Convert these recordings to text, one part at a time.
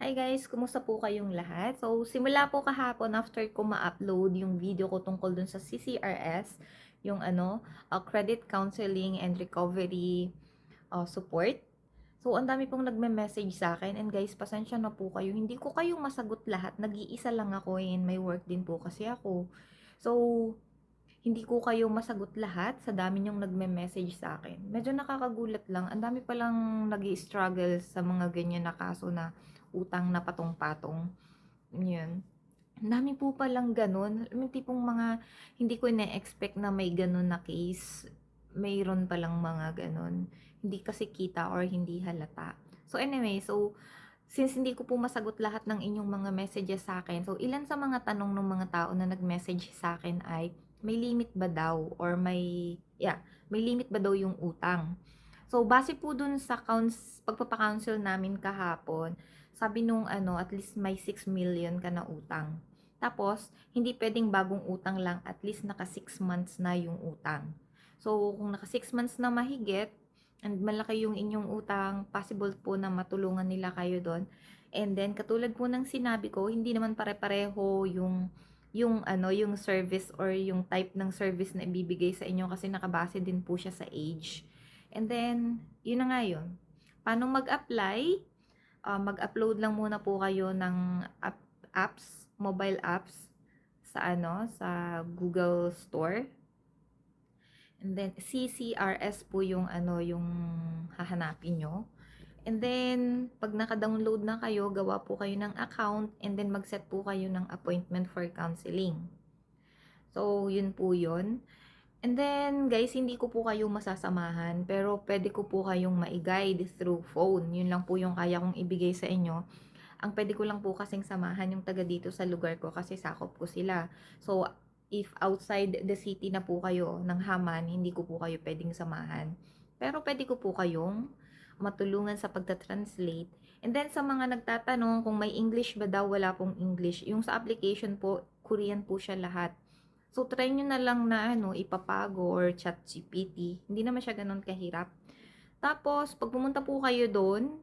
Hi guys, kumusta po kayong lahat? So, simula po kahapon after ko ma-upload yung video ko tungkol dun sa CCRS, yung credit counseling and recovery support. So, ang dami pong nagme-message sa akin and guys, pasensya na po kayo. Hindi ko kayo masagot lahat. Nag-iisa lang ako and may work din po kasi ako. So, hindi ko kayo masagot lahat sa dami niyong nagme-message sa akin. Medyo nakakagulat lang. Ang dami palang nag-i-struggle sa mga ganyan na kaso na utang na patong-patong. Yun. Ang dami po palang ganun. Yung tipong mga hindi ko na-expect na may ganun na case. Mayroon palang mga ganun. Hindi kasi kita or hindi halata. So anyway, since hindi ko po masagot lahat ng inyong mga messages sa akin, so ilan sa mga tanong ng mga tao na nag-message sa akin ay may limit ba daw or may limit ba daw yung utang. So base po dun sa pagpapa-counsel namin kahapon, sabi nung at least may 6 million ka na utang. Tapos, hindi pwedeng bagong utang lang, at least naka 6 months na yung utang. So, kung naka 6 months na mahigit, and malaki yung inyong utang, possible po na matulungan nila kayo doon. And then, katulad po ng sinabi ko, hindi naman pare-pareho yung service or yung type ng service na ibibigay sa inyo kasi nakabase din po siya sa age. And then, yun na nga yun. Paano mag-apply? Mag-upload lang muna po kayo ng mobile apps sa Google Store. And then, CCRS po yung hahanapin nyo. And then, pag naka-download na kayo, gawa po kayo ng account, and then mag-set po kayo ng appointment for counseling. So, yun po yun. And then, guys, hindi ko po kayo masasamahan, pero pwede ko po kayong ma-guide through phone. Yun lang po yung kaya kong ibigay sa inyo. Ang pwede ko lang po kasing samahan yung taga dito sa lugar ko kasi sakop ko sila. So, if outside the city na po kayo ng Haman, hindi ko po kayo pwedeng samahan. Pero pwede ko po kayong matulungan sa pagta-translate. And then sa mga nagtatanong kung may English ba daw, wala pong English. Yung sa application po, Korean po siya lahat. So, try nyo na lang na ipapago or chat GPT. Hindi naman siya ganun kahirap. Tapos, pag pumunta po kayo doon,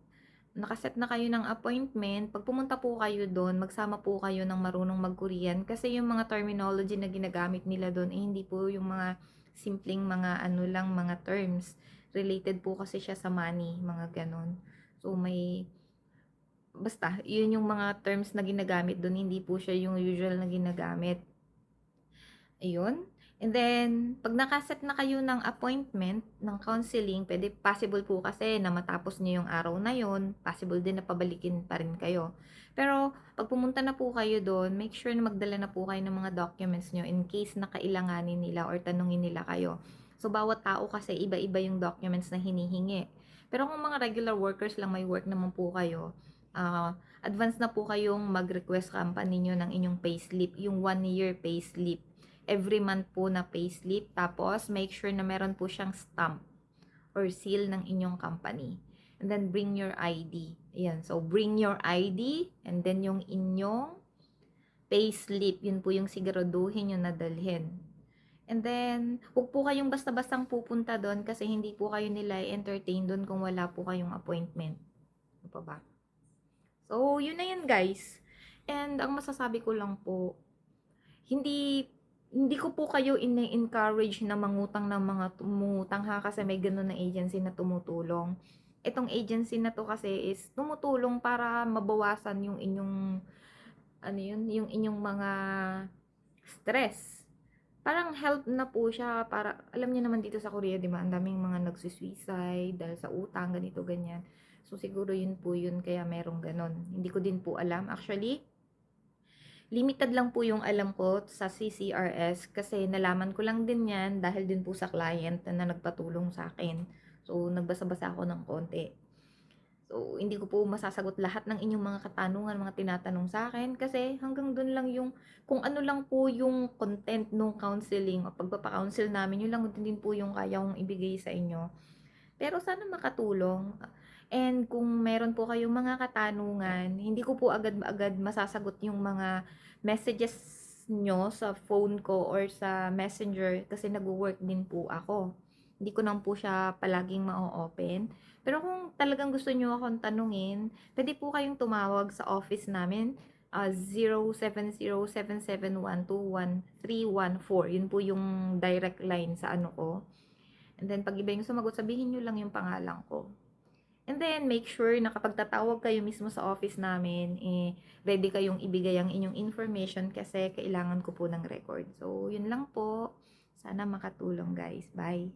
nakaset na kayo ng appointment, pag pumunta po kayo doon, magsama po kayo ng marunong mag-Korean kasi yung mga terminology na ginagamit nila doon hindi po yung mga simpleng mga mga terms. Related po kasi siya sa money, mga ganon. So basta, yun yung mga terms na ginagamit doon, hindi po siya yung usual na ginagamit. Ayun. And then, pag nakaset na kayo ng appointment, ng counseling, possible po kasi na matapos niyo yung araw na yon, possible din na pabalikin pa rin kayo. Pero, pag pumunta na po kayo doon, make sure na magdala na po kayo ng mga documents nyo in case na kailanganin nila or tanungin nila kayo. So, bawat tao kasi iba-iba yung documents na hinihingi. Pero kung mga regular workers lang, may work naman po kayo, advance na po kayong mag-request company nyo ng inyong payslip, yung 1-year payslip every month po na payslip. Tapos, make sure na meron po siyang stamp or seal ng inyong company. And then, bring your ID. Ayan. So, bring your ID and then yung inyong payslip. Yun po yung siguraduhin yung nadalhin. And then, huwag po kayong basta-bastang pupunta doon kasi hindi po kayo nila entertain doon kung wala po kayong appointment. Ano pa ba? So, yun na yun guys. And ang masasabi ko lang po, hindi hindi ko po kayo ini-encourage na mangutang ng mga tumutang ha kasi may ganun na agency na tumutulong. Itong agency na to kasi is tumutulong para mabawasan yung inyong yung inyong mga stress. Parang help na po siya para alam niyo naman dito sa Korea, 'di ba? Ang daming mga nagsusuicide dahil sa utang, ganito ganyan. So siguro yun po yun kaya merong ganon. Hindi ko din po alam actually. Limited lang po yung alam ko sa CCRS kasi nalaman ko lang din yan dahil din po sa client na nagpatulong sa akin. So, nagbasa-basa ako ng konti. So, hindi ko po masasagot lahat ng inyong mga katanungan, mga tinatanong sa akin kasi hanggang dun lang yung kung ano lang po yung content ng counseling o pagpapa-counsel namin, yun lang din po yung kaya kong ibigay sa inyo. Pero sana makatulong. And kung meron po kayong mga katanungan, hindi ko po agad-agad masasagot yung mga messages nyo sa phone ko or sa messenger kasi nag-work din po ako. Hindi ko naman po siya palaging ma-o-open. Pero kung talagang gusto niyo akong tanungin, puwede po kayong tumawag sa office namin, 070777121314. Yun po yung direct line sa ano ko. And then 'pag iba yung sumagot, sabihin niyo lang yung pangalan ko. And then make sure na kapag tatawag kayo mismo sa office namin, ready kayong ibigay ang inyong information kasi kailangan ko po ng record. So, yun lang po. Sana makatulong guys. Bye.